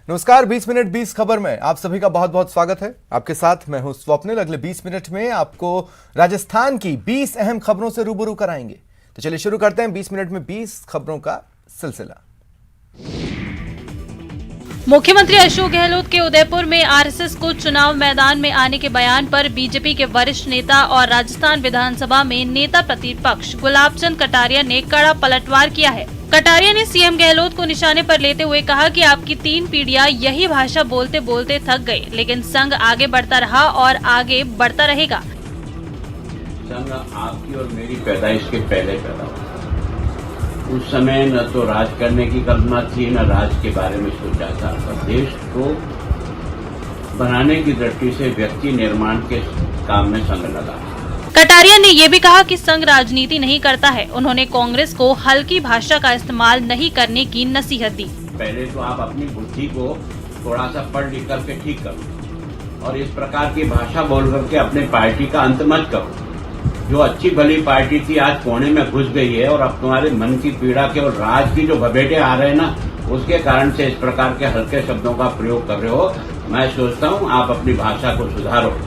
नमस्कार, 20 मिनट 20 खबर में आप सभी का बहुत बहुत स्वागत है। आपके साथ मैं हूं स्वप्निल। अगले 20 मिनट में आपको राजस्थान की 20 अहम खबरों से रूबरू कराएंगे। तो चलिए शुरू करते हैं 20 मिनट में 20 खबरों का सिलसिला। मुख्यमंत्री अशोक गहलोत के उदयपुर में आरएसएस को चुनाव मैदान में आने के बयान पर बीजेपी के वरिष्ठ नेता और राजस्थान विधानसभा में नेता प्रतिपक्ष गुलाब चंद कटारिया ने कड़ा पलटवार किया है। कटारिया ने सीएम गहलोत को निशाने पर लेते हुए कहा कि आपकी 3 पीढ़ियां यही भाषा बोलते बोलते थक गई, लेकिन संघ आगे बढ़ता रहा और आगे बढ़ता रहेगा। संघ आपकी और मेरी पैदाइश के पहले पैदा हुआ। उस समय न तो राज करने की कल्पना थी, न राज के बारे में सोचा था। पर देश को बनाने की दृष्टि से व्यक्ति निर्माण के काम में संघ लगा। कटारिया ने ये भी कहा कि संघ राजनीति नहीं करता है। उन्होंने कांग्रेस को हल्की भाषा का इस्तेमाल नहीं करने की नसीहत दी। पहले तो आप अपनी बुद्धि को थोड़ा सा पढ़ लिख करके ठीक करो और इस प्रकार की भाषा बोल करके अपने पार्टी का अंत मत करो। जो अच्छी भली पार्टी थी आज कोने में घुस गई है और अब तुम्हारे मन की पीड़ा के और राज की जो भभेटे आ रहे हैं ना, उसके कारण से इस प्रकार के हल्के शब्दों का प्रयोग कर रहे हो। मैं सोचता हूँ आप अपनी भाषा को सुधारो।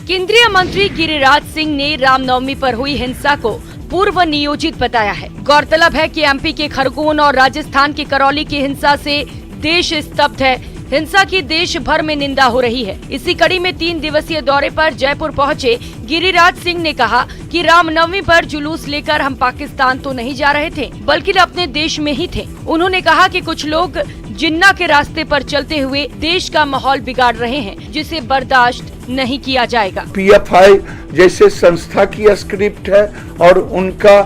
केंद्रीय मंत्री गिरिराज सिंह ने रामनवमी पर हुई हिंसा को पूर्व नियोजित बताया है। गौरतलब है कि एमपी के खरगोन और राजस्थान के करौली की हिंसा से देश स्तब्ध है। हिंसा की देश भर में निंदा हो रही है। इसी कड़ी में 3 दिवसीय दौरे पर जयपुर पहुंचे गिरिराज सिंह ने कहा कि रामनवमी पर जुलूस लेकर हम पाकिस्तान तो नहीं जा रहे थे, बल्कि अपने देश में ही थे। उन्होंने कहा कि कुछ लोग जिन्ना के रास्ते पर चलते हुए देश का माहौल बिगाड़ रहे हैं, जिसे बर्दाश्त नहीं किया जाएगा। पीएफआई जैसे संस्था की स्क्रिप्ट है और उनका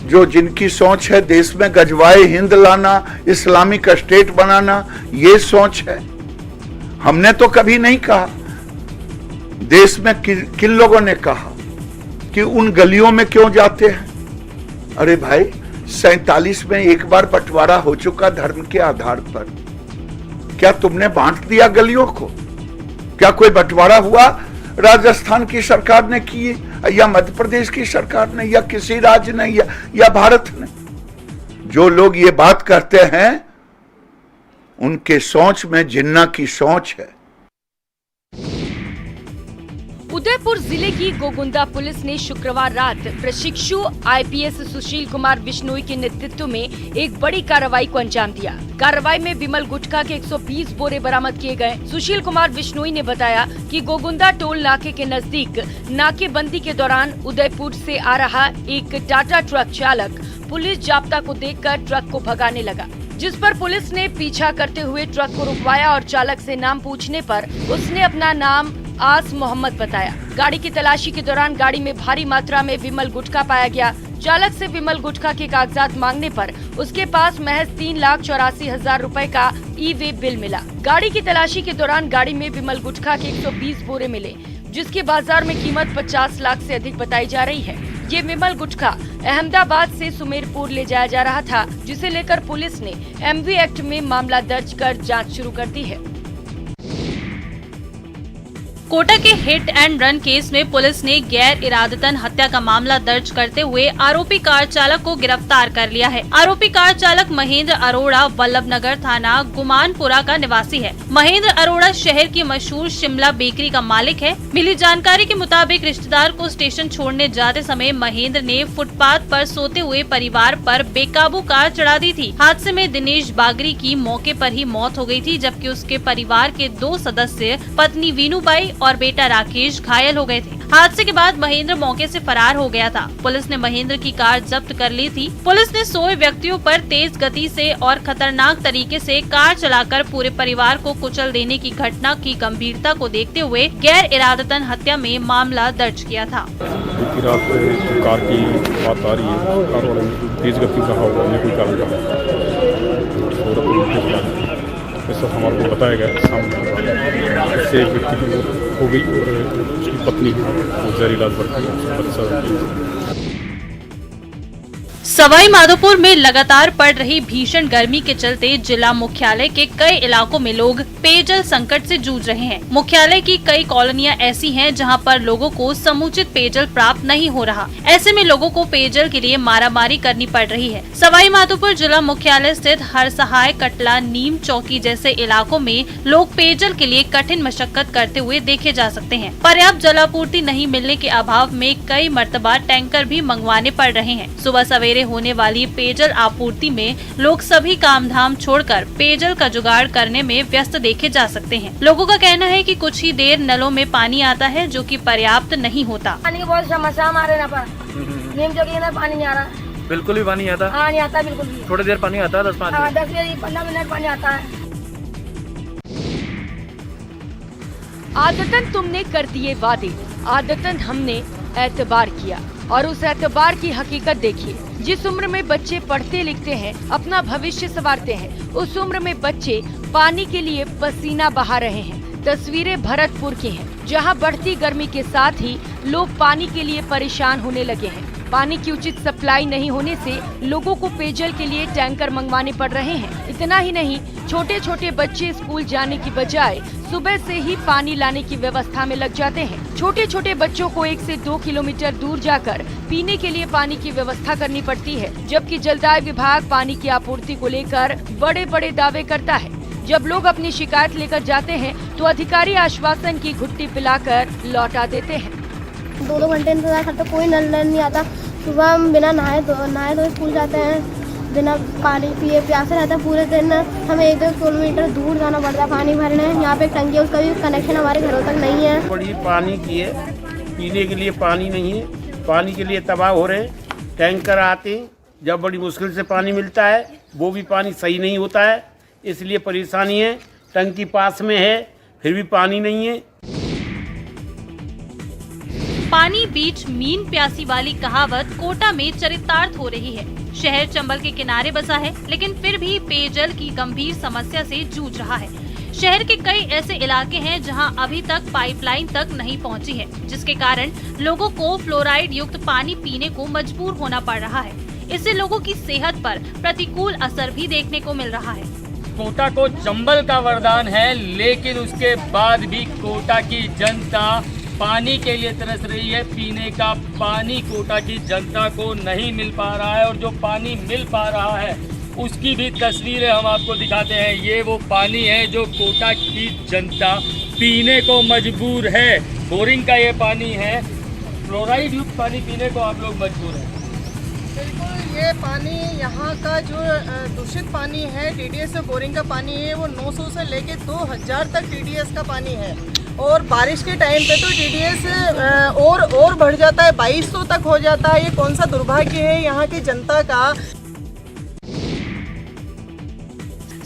जो जिनकी सोच है देश में गजवाए हिंद लाना, इस्लामिक स्टेट बनाना, ये सोच है। हमने तो कभी नहीं कहा। देश में किन लोगों ने कहा कि उन गलियों में क्यों जाते हैं? अरे भाई, 47 में एक बार बंटवारा हो चुका धर्म के आधार पर। क्या तुमने बांट दिया गलियों को? क्या कोई बंटवारा हुआ राजस्थान की सरकार ने की या मध्य प्रदेश की सरकार ने या किसी राज्य ने या भारत ने? जो लोग ये बात करते हैं उनके सोच में जिन्ना की सोच है। उदयपुर जिले की गोगुंदा पुलिस ने शुक्रवार रात प्रशिक्षु आईपीएस सुशील कुमार बिश्नोई के नेतृत्व में एक बड़ी कार्रवाई को अंजाम दिया। कार्रवाई में विमल गुटखा के 120 बोरे बरामद किए गए। सुशील कुमार बिश्नोई ने बताया कि गोगुंदा टोल नाके के नजदीक नाकेबंदी के दौरान उदयपुर से आ रहा एक टाटा ट्रक चालक पुलिस जाब्ता को देखकर ट्रक को भगाने लगा, जिस पर पुलिस ने पीछा करते हुए ट्रक को रुकवाया और चालक से नाम पूछने पर उसने अपना नाम आस मोहम्मद बताया। गाड़ी की तलाशी के दौरान गाड़ी में भारी मात्रा में विमल गुटखा पाया गया। चालक से विमल गुटखा के कागजात मांगने पर उसके पास महज 3,84,000 रुपए का ई-वे बिल मिला। गाड़ी की तलाशी के दौरान गाड़ी में विमल गुटखा के 120 बोरे मिले, जिसकी बाजार में कीमत 50 लाख से अधिक बताई जा रही है। ये विमल गुटखा अहमदाबाद से सुमेरपुर ले जाया जा रहा था, जिसे लेकर पुलिस ने एमवी एक्ट में मामला दर्ज कर जाँच शुरू कर दी है। कोटा के हिट एंड रन केस में पुलिस ने गैर इरादतन हत्या का मामला दर्ज करते हुए आरोपी कार चालक को गिरफ्तार कर लिया है। आरोपी कार चालक महेंद्र अरोड़ा वल्लभनगर थाना गुमानपुरा का निवासी है। महेंद्र अरोड़ा शहर की मशहूर शिमला बेकरी का मालिक है। मिली जानकारी के मुताबिक रिश्तेदार को स्टेशन छोड़ने जाते समय महेंद्र ने फुटपाथ पर सोते हुए परिवार पर बेकाबू कार चढ़ा दी थी। हादसे में दिनेश बागरी की मौके पर ही मौत हो गई थी, जबकि उसके परिवार के 2 सदस्य पत्नी वीनूबाई और बेटा राकेश घायल हो गए थे। हादसे के बाद महेंद्र मौके से फरार हो गया था। पुलिस ने महेंद्र की कार जब्त कर ली थी। पुलिस ने सोए व्यक्तियों पर तेज गति से और खतरनाक तरीके से कार चलाकर पूरे परिवार को कुचल देने की घटना की गंभीरता को देखते हुए गैर इरादतन हत्या में मामला दर्ज किया था। रात को कार की बात आ रही है, कार वाले तेज गति का होगा कोई कारण ऐसा हमारे को बताया गया। सामने इससे एक व्यक्ति की हो गई और उसकी पत्नी जहरीला बच्चा। सवाई माधोपुर में लगातार पड़ रही भीषण गर्मी के चलते जिला मुख्यालय के कई इलाकों में लोग पेयजल संकट से जूझ रहे हैं। मुख्यालय की कई कॉलोनियां ऐसी हैं जहां पर लोगों को समुचित पेयजल प्राप्त नहीं हो रहा। ऐसे में लोगों को पेयजल के लिए मारामारी करनी पड़ रही है। सवाई माधोपुर जिला मुख्यालय स्थित हरसहाय, कटला, नीम चौकी जैसे इलाकों में लोग पेयजल के लिए कठिन मशक्कत करते हुए देखे जा सकते हैं। पर्याप्त जलापूर्ति नहीं मिलने के अभाव में कई मर्तबा टैंकर भी मंगवाने पड़ रहे हैं। सुबह सवेरे होने वाली पेयजल आपूर्ति में लोग सभी काम धाम छोड़कर पेयजल का जुगाड़ करने में व्यस्त देखे जा सकते हैं। लोगों का कहना है कि कुछ ही देर नलों में पानी आता है, जो कि पर्याप्त नहीं होता। पानी की बहुत समस्या हमारे यहाँ पर। नीम चौकी में पानी नहीं आ रहा, बिल्कुल भी पानी आता। हाँ नहीं आता बिल्कुल भी। थोड़ी देर पानी आता है, 10 से 15 मिनट पानी आता है। आदतन तुमने कर दिए वादे, आदतन हमने एतबार किया और उस एतबार की हकीकत देखिए। जिस उम्र में बच्चे पढ़ते लिखते हैं, अपना भविष्य संवारते हैं, उस उम्र में बच्चे पानी के लिए पसीना बहा रहे हैं। तस्वीरें भरतपुर की हैं, जहां बढ़ती गर्मी के साथ ही लोग पानी के लिए परेशान होने लगे हैं। पानी की उचित सप्लाई नहीं होने से लोगों को पेयजल के लिए टैंकर मंगवाने पड़ रहे हैं। इतना ही नहीं, छोटे छोटे बच्चे स्कूल जाने की बजाय सुबह से ही पानी लाने की व्यवस्था में लग जाते हैं। छोटे छोटे बच्चों को 1 से 2 किलोमीटर दूर जाकर पीने के लिए पानी की व्यवस्था करनी पड़ती है, जबकि जलदाय विभाग पानी की आपूर्ति को लेकर बड़े बड़े दावे करता है। जब लोग अपनी शिकायत लेकर जाते हैं तो अधिकारी आश्वासन की घुट्टी पिलाकर लौटा देते हैं। 2-2 घंटे इंतजार करते, कोई नल नहीं आता। सुबह हम बिना नहाए धोए स्कूल जाते हैं, बिना पानी पिए प्यासे रहता है पूरे दिन। हमें 1-2 किलोमीटर दूर जाना पड़ता है पानी भरने। यहाँ पे टंकी है, उसका भी कनेक्शन हमारे घरों तक नहीं है। बड़ी पानी की है, पीने के लिए पानी नहीं है, पानी के लिए तबाह हो रहे हैं। टैंकर आते हैं, जब बड़ी मुश्किल से पानी मिलता है, वो भी पानी सही नहीं होता है, इसलिए परेशानी है। टंकी पास में है, फिर भी पानी नहीं है। पानी बीच मीन प्यासी वाली कहावत कोटा में चरितार्थ हो रही है। शहर चंबल के किनारे बसा है, लेकिन फिर भी पेयजल की गंभीर समस्या से जूझ रहा है। शहर के कई ऐसे इलाके हैं जहां अभी तक पाइपलाइन तक नहीं पहुंची है, जिसके कारण लोगों को फ्लोराइड युक्त पानी पीने को मजबूर होना पड़ रहा है। इससे लोगों की सेहत पर प्रतिकूल असर भी देखने को मिल रहा है। कोटा को चंबल का वरदान है, लेकिन उसके बाद भी कोटा की जनता पानी के लिए तरस रही है। पीने का पानी कोटा की जनता को नहीं मिल पा रहा है, और जो पानी मिल पा रहा है उसकी भी तस्वीरें हम आपको दिखाते हैं। ये वो पानी है जो कोटा की जनता पीने को मजबूर है। बोरिंग का ये पानी है, फ्लोराइड युक्त पानी पीने को आप लोग मजबूर हैं। बिल्कुल, ये पानी यहाँ का जो दूषित पानी है, TDS से बोरिंग का पानी है, वो 900 से लेके 2000 तक TDS का पानी है। और बारिश के टाइम पे तो TDS और बढ़ जाता है, 2200 तक हो जाता है। ये कौन सा दुर्भाग्य है यहाँ की जनता का।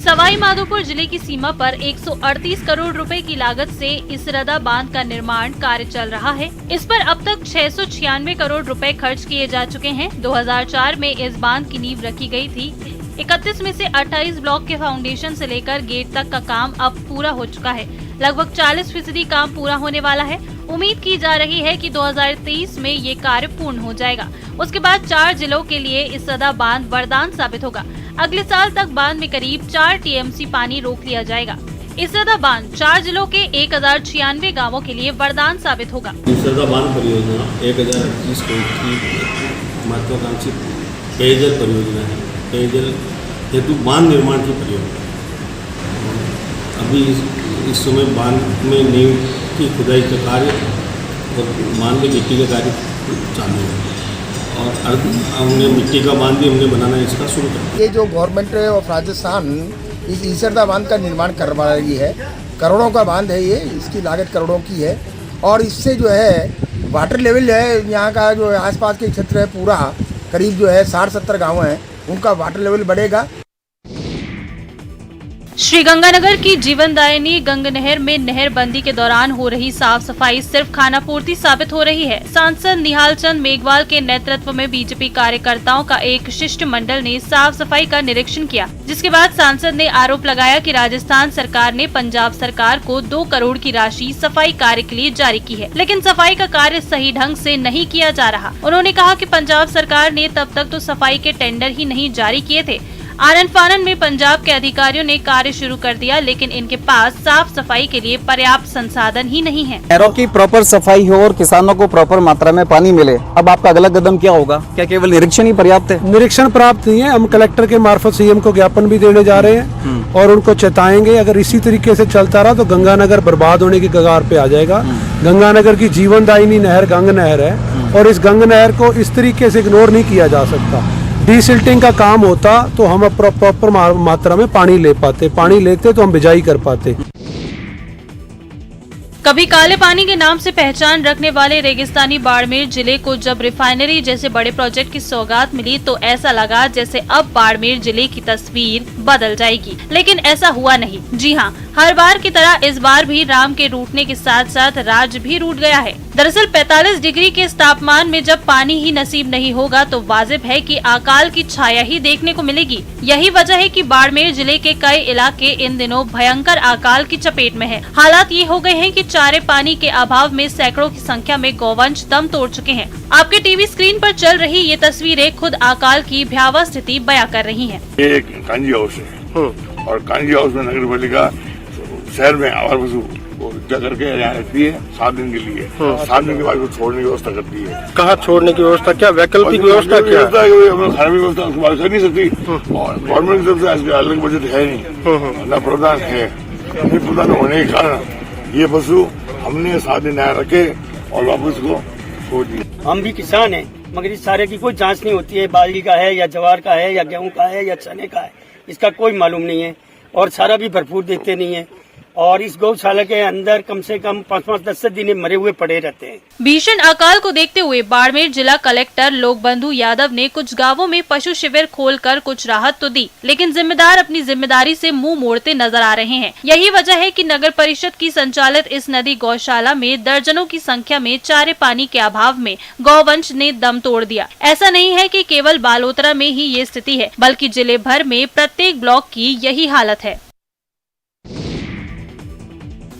सवाई माधोपुर जिले की सीमा पर 138 करोड़ रुपए की लागत से इसरदा बांध का निर्माण कार्य चल रहा है। इस पर अब तक 696 करोड़ रुपए खर्च किए जा चुके हैं। 2004 में इस बांध की नींव रखी गई थी। 31 में से 28 ब्लॉक के फाउंडेशन से लेकर गेट तक का काम अब पूरा हो चुका है। लगभग 40% काम पूरा होने वाला है। उम्मीद की जा रही है कि 2023 में ये कार्य पूर्ण हो जाएगा। उसके बाद 4 जिलों के लिए इसरदा बांध वरदान साबित होगा। अगले साल तक बांध में करीब 4 TMC पानी रोक लिया जाएगा। इसरदा बांध 4 जिलों के 1096 गांवों के लिए वरदान साबित होगा। इसरदा बांध परियोजना 1021 करोड़ की महत्वाकांक्षी पेयजल परियोजना है। पेयजल हेतु बांध निर्माण की परियोजना अभी इस समय बांध में नींव की खुदाई का कार्य और बांध में मिट्टी का कार्य चालू है, और हमने मिट्टी का बांध भी हमने बनाना इसका शुरू कर। ये जो गवर्नमेंट ऑफ राजस्थान इस इसरदा बांध का निर्माण करवा रही है, करोड़ों का बांध है ये, इसकी लागत करोड़ों की है। और इससे जो है वाटर लेवल है यहाँ का, जो आसपास के क्षेत्र है पूरा करीब जो है 60-70 गाँव हैं, उनका वाटर लेवल बढ़ेगा। श्रीगंगानगर की जीवनदायिनी गंगनहर में नहर बंदी के दौरान हो रही साफ सफाई सिर्फ खानापूर्ति साबित हो रही है। सांसद निहाल चंद मेघवाल के नेतृत्व में बीजेपी कार्यकर्ताओं का एक शिष्टमंडल ने साफ सफाई का निरीक्षण किया, जिसके बाद सांसद ने आरोप लगाया कि राजस्थान सरकार ने पंजाब सरकार को 2 करोड़ की राशि सफाई कार्य के लिए जारी की है, लेकिन सफाई का कार्य सही ढंग से नहीं किया जा रहा। उन्होंने कहा कि पंजाब सरकार ने तब तक तो सफाई के टेंडर ही नहीं जारी किए थे। आनन फानन में पंजाब के अधिकारियों ने कार्य शुरू कर दिया, लेकिन इनके पास साफ सफाई के लिए पर्याप्त संसाधन ही नहीं है। नहरों की प्रॉपर सफाई हो और किसानों को प्रॉपर मात्रा में पानी मिले। अब आपका अगला कदम क्या होगा? क्या केवल निरीक्षण ही पर्याप्त है? निरीक्षण पर्याप्त नहीं है। हम कलेक्टर के मार्फत सीएम को ज्ञापन भी देने जा रहे हैं और उनको चेताएंगे, अगर इसी तरीके से चलता रहा तो गंगानगर बर्बाद होने की कगार पे आ जाएगा। गंगानगर की जीवनदायिनी नहर गंग नहर है और इस गंग नहर को इस तरीके से इग्नोर नहीं किया जा सकता। डीसिल्टिंग का काम होता तो हम प्रॉपर मात्रा में पानी ले पाते, पानी लेते तो हम बिजाई कर पाते। कभी काले पानी के नाम से पहचान रखने वाले रेगिस्तानी बाड़मेर जिले को जब रिफाइनरी जैसे बड़े प्रोजेक्ट की सौगात मिली तो ऐसा लगा जैसे अब बाड़मेर जिले की तस्वीर बदल जाएगी, लेकिन ऐसा हुआ नहीं। जी हाँ, हर बार की तरह इस बार भी राम के रूठने के साथ साथ राज भी रूठ गया है। दरअसल 45 डिग्री के इस तापमान में जब पानी ही नसीब नहीं होगा तो वाजिब है कि अकाल की छाया ही देखने को मिलेगी। यही वजह है कि बाड़मेर जिले के कई इलाके इन दिनों भयंकर अकाल की चपेट में है। हालात ये हो गए हैं कि चारे पानी के अभाव में सैकड़ों की संख्या में गौवंश दम तोड़ चुके हैं। आपके टीवी स्क्रीन पर चल रही ये तस्वीरें खुद अकाल की भयावह स्थिति बयां कर रही हैं। ये एक कांजी हाउस है और कांजी हाउस में नगर पालिका शहर में आवार पशु करके यहाँ रखती है 7 दिन के लिए। 7 दिन के बाद छोड़ने की व्यवस्था करती है। कहाँ छोड़ने की व्यवस्था? क्या वैकल्पिक व्यवस्था क्या है? खाने की व्यवस्था उसके बाद कर नहीं सकती और गवर्नमेंट की तरफ से अलग बजट है नहीं, न प्रावधान है। प्रावधान होने के कारण ये पशु हमने 7 दिन यहाँ रखे और वापस को छोड़ दिया। हम भी किसान हैं, मगर इस सारे की कोई जांच नहीं होती है। बाजरी का है या जवार का है या गेहूं का है या चने का है, इसका कोई मालूम नहीं है और सारा भी भरपूर देते नहीं है। और इस गौशाला के अंदर कम से कम 5-5, 10 दिन मरे हुए पड़े रहते हैं। भीषण अकाल को देखते हुए बाड़मेर जिला कलेक्टर लोकबंधु यादव ने कुछ गांवों में पशु शिविर खोलकर कुछ राहत तो दी, लेकिन जिम्मेदार अपनी जिम्मेदारी से मुंह मोड़ते नजर आ रहे हैं। यही वजह है कि नगर परिषद की संचालित इस नदी गौशाला में दर्जनों की संख्या में चारे पानी के अभाव में गौवंश ने दम तोड़ दिया। ऐसा नहीं है कि केवल बालोतरा में ही ये स्थिति है, बल्कि जिले भर में प्रत्येक ब्लॉक की यही हालत है।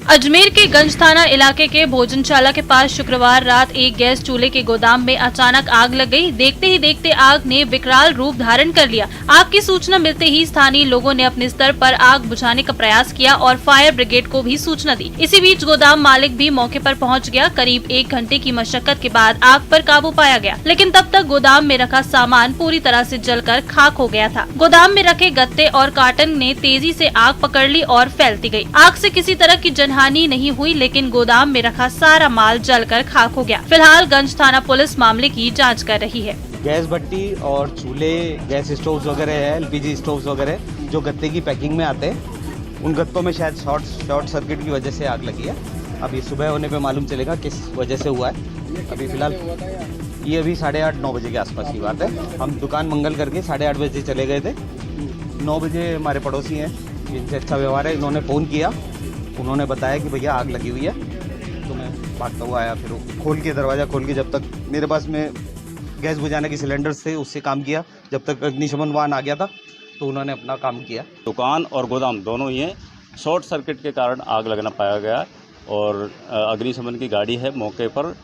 अजमेर के गंज थाना इलाके के भोजनशाला के पास शुक्रवार रात एक गैस चूल्हे के गोदाम में अचानक आग लग गई। देखते ही देखते आग ने विकराल रूप धारण कर लिया। आग की सूचना मिलते ही स्थानीय लोगों ने अपने स्तर पर आग बुझाने का प्रयास किया और फायर ब्रिगेड को भी सूचना दी। इसी बीच गोदाम मालिक भी मौके पर पहुंच गया। करीब 1 घंटे की मशक्कत के बाद आग पर काबू पाया गया, लेकिन तब तक गोदाम में रखा सामान पूरी तरह से जलकर खाक हो गया था। गोदाम में रखे गत्ते और कार्टन ने तेजी से आग पकड़ ली और फैलती गई। आग से किसी तरह की हानि नहीं हुई, लेकिन गोदाम में रखा सारा माल जलकर खाक हो गया। फिलहाल गंज थाना पुलिस मामले की जांच कर रही है। गैस भट्टी और चूल्हे, गैस स्टोव्स वगैरह है, एलपीजी स्टोव्स वगैरह जो गत्ते की पैकिंग में आते हैं, उन गत्तों में शायद शॉर्ट सर्किट की वजह से आग लगी है। अभी सुबह होने पे मालूम चलेगा किस वजह से हुआ है। अभी फिलहाल ये अभी 8:30-9 बजे के आसपास की बात है। हम दुकान मंगल करके 8:30 बजे चले गए थे। 9 बजे हमारे पड़ोसी हैं, इनसे अच्छा व्यवहार है, इन्होंने फ़ोन किया, उन्होंने बताया कि भैया आग लगी हुई है। तो मैं भागता हुआ आया, फिर खोल के दरवाज़ा खोल के, जब तक मेरे पास में गैस बुझाने के सिलेंडर्स थे उससे काम किया। जब तक अग्निशमन वाहन आ गया था तो उन्होंने अपना काम किया। दुकान और गोदाम दोनों ही हैं। शॉर्ट सर्किट के कारण आग लगना पाया गया और अग्निशमन की गाड़ी है मौके पर,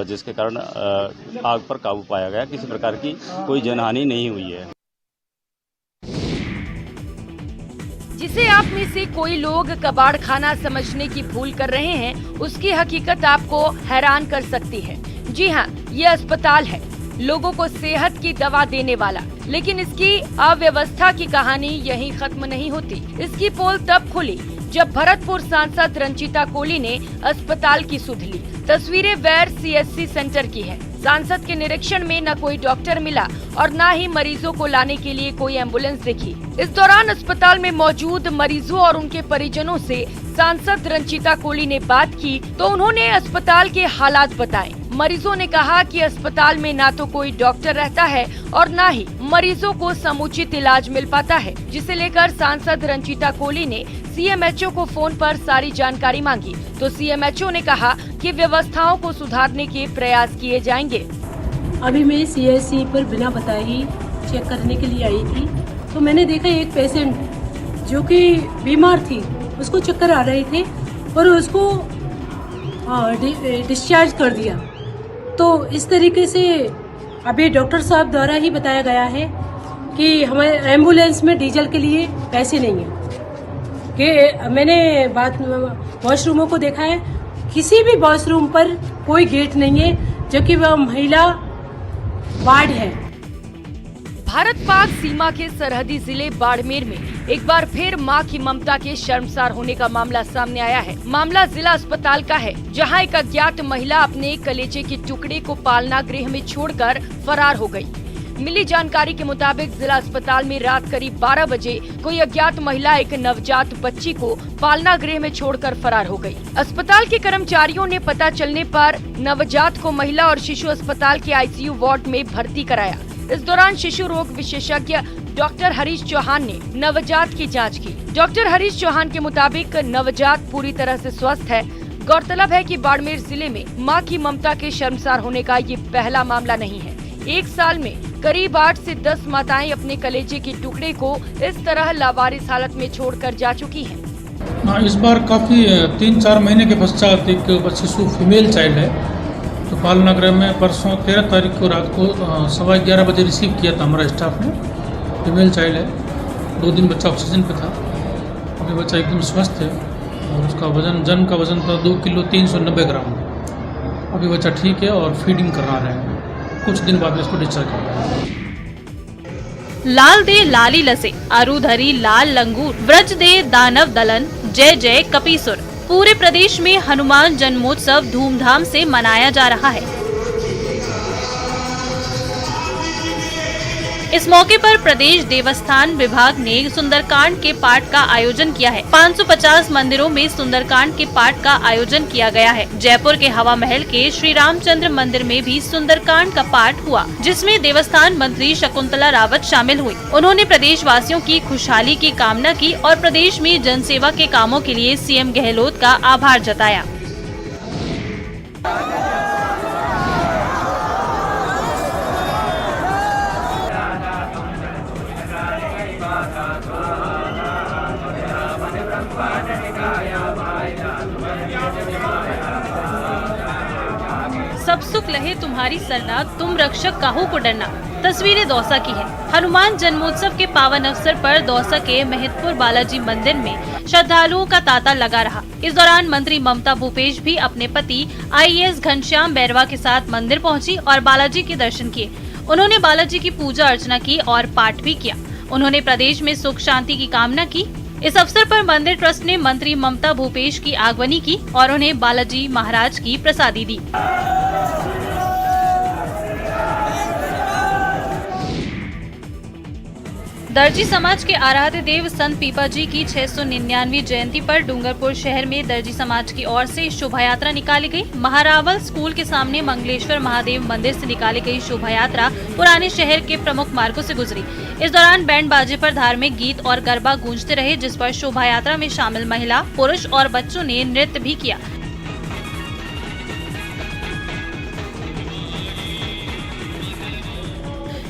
जिसके कारण आग पर काबू पाया गया। किसी प्रकार की कोई जनहानि नहीं हुई है। जिसे आप में से कोई लोग कबाड़ खाना समझने की भूल कर रहे हैं, उसकी हकीकत आपको हैरान कर सकती है। जी हाँ, ये अस्पताल है, लोगों को सेहत की दवा देने वाला, लेकिन इसकी अव्यवस्था की कहानी यहीं खत्म नहीं होती। इसकी पोल तब खुली जब भरतपुर सांसद रंजीता कोली ने अस्पताल की सुध ली। तस्वीरें वैर सीएससी सेंटर की है। सांसद के निरीक्षण में न कोई डॉक्टर मिला और न ही मरीजों को लाने के लिए कोई एम्बुलेंस दिखी। इस दौरान अस्पताल में मौजूद मरीजों और उनके परिजनों से सांसद रंजीता कोली ने बात की तो उन्होंने अस्पताल के हालात बताए। मरीजों ने कहा कि अस्पताल में ना तो कोई डॉक्टर रहता है और ना ही मरीजों को समुचित इलाज मिल पाता है, जिसे लेकर सांसद रंजीता कोली ने सीएमएचओ को फोन पर सारी जानकारी मांगी तो सीएमएचओ ने कहा कि व्यवस्थाओं को सुधारने के प्रयास किए जाएंगे। अभी मैं सीएससी पर बिना बताए ही चेक करने के लिए आई थी तो मैंने देखा एक पेशेंट जो कि बीमार थी, उसको चक्कर आ रहे थे और उसको डिस्चार्ज कर दिया। तो इस तरीके से अभी डॉक्टर साहब द्वारा ही बताया गया है कि हमारे एम्बुलेंस में डीजल के लिए पैसे नहीं हैं। कि मैंने वॉशरूमों को देखा है, किसी भी वॉशरूम पर कोई गेट नहीं है, जबकि वह महिला वार्ड है। भारत पाक सीमा के सरहदी जिले बाड़मेर में एक बार फिर मां की ममता के शर्मसार होने का मामला सामने आया है। मामला जिला अस्पताल का है, जहां एक अज्ञात महिला अपने कलेजे के टुकड़े को पालना गृह में छोड़कर फरार हो गई। मिली जानकारी के मुताबिक जिला अस्पताल में रात करीब 12 बजे कोई अज्ञात महिला एक नवजात बच्ची को पालना गृह में छोड़कर फरार हो गई। अस्पताल के कर्मचारियों ने पता चलने पर नवजात को महिला और शिशु अस्पताल के आईसीयू वार्ड में भर्ती कराया। इस दौरान शिशु रोग विशेषज्ञ डॉक्टर हरीश चौहान ने नवजात की जांच की। डॉक्टर हरीश चौहान के मुताबिक नवजात पूरी तरह से स्वस्थ है। गौरतलब है कि बाड़मेर जिले में मां की ममता के शर्मसार होने का ये पहला मामला नहीं है। एक साल में करीब 8 से 10 माताएं अपने कलेजे के टुकड़े को इस तरह लावारिस हालत में छोड़कर जा चुकी हैं। इस बार काफी 3-4 महीने के पश्चात एक शिशु फीमेल चाइल्ड है तो पालना गृह में परसों 13 तारीख को रात को 11:15 बजे रिसीव किया था हमारा स्टाफ ने। फीमेल चाइल्ड है, 2 दिन बच्चा ऑक्सीजन पे था। अभी बच्चा एकदम स्वस्थ है और उसका वजन, जन्म का वजन था 2 किलो 390 ग्राम। अभी बच्चा ठीक है और फीडिंग करा रहे हैं। कुछ दिन बाद इसको डिस्चार्ज कर रहे हैं। लाल दे लाली लसे, अरुधरी लाल लंगूर, व्रज दे दानव दलन, जय जय कपीसुर। पूरे प्रदेश में हनुमान जन्मोत्सव धूमधाम से मनाया जा रहा है। इस मौके पर प्रदेश देवस्थान विभाग ने सुंदरकांड के पाठ का आयोजन किया है। 550 मंदिरों में सुंदरकांड के पाठ का आयोजन किया गया है। जयपुर के हवा महल के श्री रामचंद्र मंदिर में भी सुंदरकांड का पाठ हुआ, जिसमें देवस्थान मंत्री शकुंतला रावत शामिल हुई। उन्होंने प्रदेश वासियों की खुशहाली की कामना की और प्रदेश में जनसेवा के कामों के लिए सीएम गहलोत का आभार जताया। सब सुख लहे तुम्हारी सरना, तुम रक्षक काहू को डरना। तस्वीरें दौसा की है। हनुमान जन्मोत्सव के पावन अवसर पर दौसा के महतपुर बालाजी मंदिर में श्रद्धालुओं का तांता लगा रहा। इस दौरान मंत्री ममता भूपेश भी अपने पति आईएएस घनश्याम बैरवा के साथ मंदिर पहुंची और बालाजी के दर्शन किए। उन्होंने बालाजी की पूजा अर्चना की और पाठ भी किया। उन्होंने प्रदेश में सुख शांति की कामना की। इस अवसर पर मंदिर ट्रस्ट ने मंत्री ममता भूपेश की आगवानी की और उन्हें बालाजी महाराज की प्रसादी दी। दर्जी समाज के आराध्य देव संत पीपा जी की 699वीं जयंती पर डूंगरपुर शहर में दर्जी समाज की ओर से शोभा यात्रा निकाली गई। महारावल स्कूल के सामने मंगलेश्वर महादेव मंदिर से निकाली गई शोभा यात्रा पुराने शहर के प्रमुख मार्गों से गुजरी। इस दौरान बैंड बाजे पर धार्मिक गीत और गरबा गूंजते रहे, जिस पर शोभा यात्रा में शामिल महिला, पुरुष और बच्चों ने नृत्य भी किया।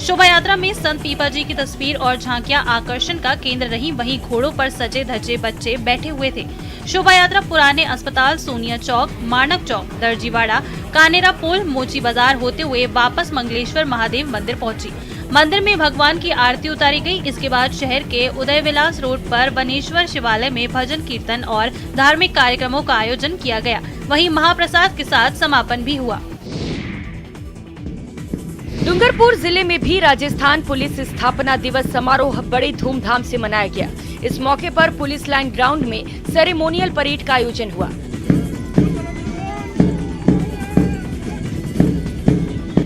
शोभा यात्रा में संत पीपा जी की तस्वीर और झांकियां आकर्षण का केंद्र रही। वहीं घोड़ों पर सजे धजे बच्चे बैठे हुए थे। शोभा यात्रा पुराने अस्पताल, सोनिया चौक, मानक चौक, दर्जीवाड़ा, कानेरा पुल, मोची बाजार होते हुए वापस मंगलेश्वर महादेव मंदिर पहुंची। मंदिर में भगवान की आरती उतारी गई। इसके बाद शहर के उदय विलास रोड पर बनेश्वर शिवालय में भजन कीर्तन और धार्मिक कार्यक्रमों का आयोजन किया गया। वहीं महाप्रसाद के साथ समापन भी हुआ। डूंगरपुर जिले में भी राजस्थान पुलिस स्थापना दिवस समारोह बड़े धूमधाम से मनाया गया। इस मौके पर पुलिस लाइन ग्राउंड में सेरेमोनियल परेड का आयोजन हुआ।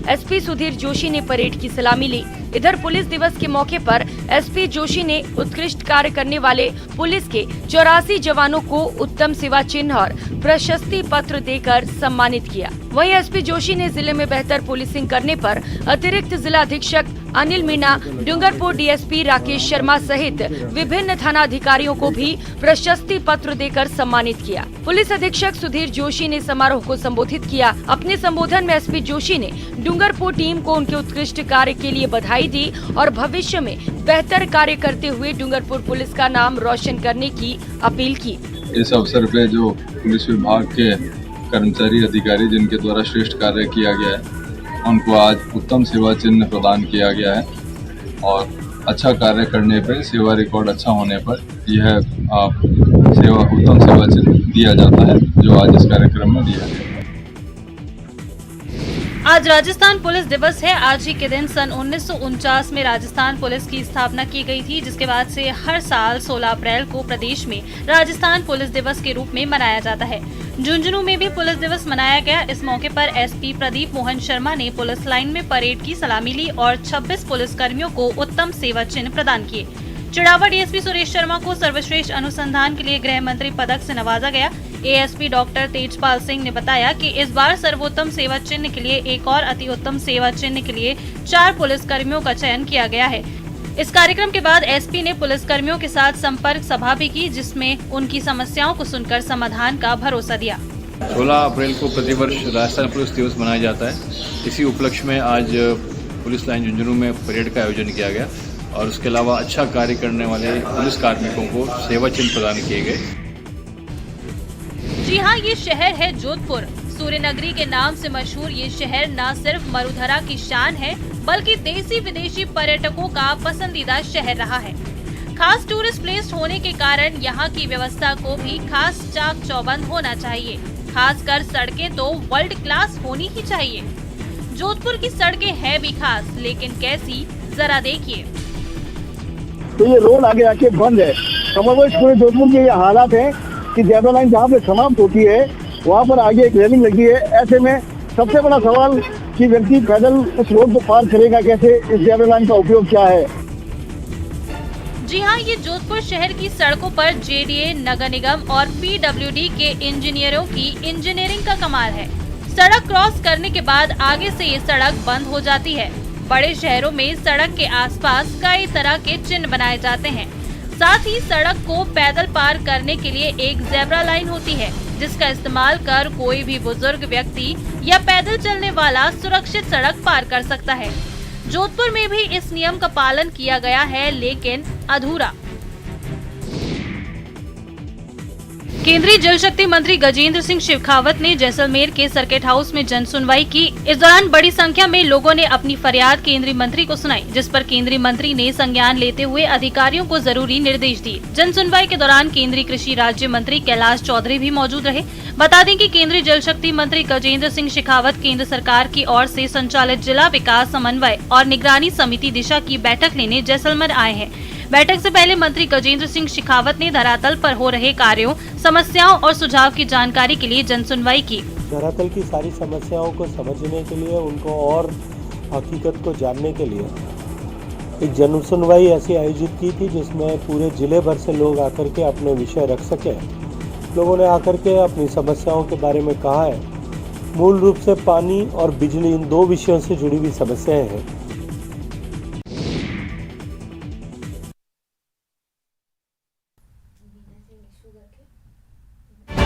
एसपी सुधीर जोशी ने परेड की सलामी ली। इधर पुलिस दिवस के मौके पर एसपी जोशी ने उत्कृष्ट कार्य करने वाले पुलिस के 84 जवानों को उत्तम सेवा चिन्ह और प्रशस्ति पत्र देकर सम्मानित किया। वहीं एसपी जोशी ने जिले में बेहतर पुलिसिंग करने पर अतिरिक्त जिला अधीक्षक अनिल मीणा, डूंगरपुर डीएसपी राकेश शर्मा सहित विभिन्न थाना अधिकारियों को भी प्रशस्ति पत्र देकर सम्मानित किया। पुलिस अधीक्षक सुधीर जोशी ने समारोह को संबोधित किया। अपने संबोधन में एसपी जोशी ने डूंगरपुर टीम को उनके उत्कृष्ट कार्य के लिए बधाई दी और भविष्य में बेहतर कार्य करते हुए डूंगरपुर पुलिस का नाम रोशन करने की अपील की। इस अवसर पे जो पुलिस विभाग के कर्मचारी अधिकारी जिनके द्वारा श्रेष्ठ कार्य किया गया है, उनको आज उत्तम सेवा चिन्ह प्रदान किया गया है और अच्छा कार्य करने पर, सेवा रिकॉर्ड अच्छा होने पर यह उत्तम सेवा चिन्ह दिया जाता है, जो आज इस कार्यक्रम में दिया गया। आज राजस्थान पुलिस दिवस है। आज ही के दिन सन 1949 में राजस्थान पुलिस की स्थापना की गई थी, जिसके बाद से हर साल 16 अप्रैल को प्रदेश में राजस्थान पुलिस दिवस के रूप में मनाया जाता है। झुंझुनू में भी पुलिस दिवस मनाया गया। इस मौके पर एसपी प्रदीप मोहन शर्मा ने पुलिस लाइन में परेड की सलामी ली और 26 पुलिस कर्मियों को उत्तम सेवा चिन्ह प्रदान किए। चिड़ावा डीएसपी सुरेश शर्मा को सर्वश्रेष्ठ अनुसंधान के लिए गृह मंत्री पदक से नवाजा गया। एएसपी डॉक्टर तेजपाल सिंह ने बताया कि इस बार सर्वोत्तम सेवा चिन्ह के लिए एक और अति उत्तम सेवा चिन्ह के लिए 4 पुलिस कर्मियों का चयन किया गया है। इस कार्यक्रम के बाद एसपी ने पुलिस कर्मियों के साथ संपर्क सभा भी की, जिसमें उनकी समस्याओं को सुनकर समाधान का भरोसा दिया। 16 अप्रैल को प्रतिवर्ष राजस्थान पुलिस दिवस मनाया जाता है। इसी उपलक्ष्य में आज पुलिस लाइन झुंझुनू में परेड का आयोजन किया गया और उसके अलावा अच्छा कार्य करने वाले पुलिस कार्मिकों को सेवा चिन्ह प्रदान किए गए। जी हाँ, ये शहर है जोधपुर। सूर्य नगरी के नाम से मशहूर ये शहर न सिर्फ मरुधरा की शान है, बल्कि देसी विदेशी पर्यटकों का पसंदीदा शहर रहा है। खास टूरिस्ट प्लेस होने के कारण यहाँ की व्यवस्था को भी खास चाक चौबंद होना चाहिए। खासकर सड़कें तो वर्ल्ड क्लास होनी ही चाहिए। जोधपुर की सड़कें हैं भी खास, लेकिन कैसी, जरा देखिए। तो ये रोड आगे आके बंद है। पूरे जोधपुर के ये हालात है कि ज़ेब्रा लाइन जहाँ पे समाप्त होती है वहाँ पर आगे एक रेलिंग लगी है। ऐसे में सबसे बड़ा सवाल कि व्यक्ति पैदल उस रोड को पार करेगा कैसे, इस ज़ेब्रा लाइन का उपयोग क्या है। जी हाँ, ये जोधपुर शहर की सड़कों पर जेडीए, नगर निगम और पीडब्ल्यूडी के इंजीनियरों की इंजीनियरिंग का कमाल है। सड़क क्रॉस करने के बाद आगे से ये सड़क बंद हो जाती है। बड़े शहरों में सड़क के आसपास कई तरह के चिन्ह बनाए जाते हैं। साथ ही सड़क को पैदल पार करने के लिए एक ज़ेब्रा लाइन होती है, जिसका इस्तेमाल कर कोई भी बुजुर्ग व्यक्ति या पैदल चलने वाला सुरक्षित सड़क पार कर सकता है। जोधपुर में भी इस नियम का पालन किया गया है, लेकिन अधूरा। केंद्रीय जल शक्ति मंत्री गजेंद्र सिंह शेखावत ने जैसलमेर के सर्किट हाउस में जन सुनवाई की। इस दौरान बड़ी संख्या में लोगों ने अपनी फरियाद केंद्रीय मंत्री को सुनाई, जिस पर केंद्रीय मंत्री ने संज्ञान लेते हुए अधिकारियों को जरूरी निर्देश दिए। जन सुनवाई के दौरान केंद्रीय कृषि राज्य मंत्री कैलाश चौधरी भी मौजूद रहे। बता दें कि केंद्रीय जल शक्ति मंत्री गजेंद्र सिंह शेखावत केंद्र सरकार की ओर से संचालित जिला विकास समन्वय और निगरानी समिति दिशा की बैठक लेने जैसलमेर आए हैं। बैठक से पहले मंत्री गजेंद्र सिंह शेखावत ने धरातल पर हो रहे कार्यों, समस्याओं और सुझाव की जानकारी के लिए जन सुनवाई की। धरातल की सारी समस्याओं को समझने के लिए, उनको और हकीकत को जानने के लिए एक जन सुनवाई ऐसी आयोजित की थी, जिसमें पूरे जिले भर से लोग आकर के अपने विषय रख सके। लोगों ने आकर के अपनी समस्याओं के बारे में कहा है। मूल रूप से पानी और बिजली, इन 2 विषयों से जुड़ी हुई समस्याएं हैं।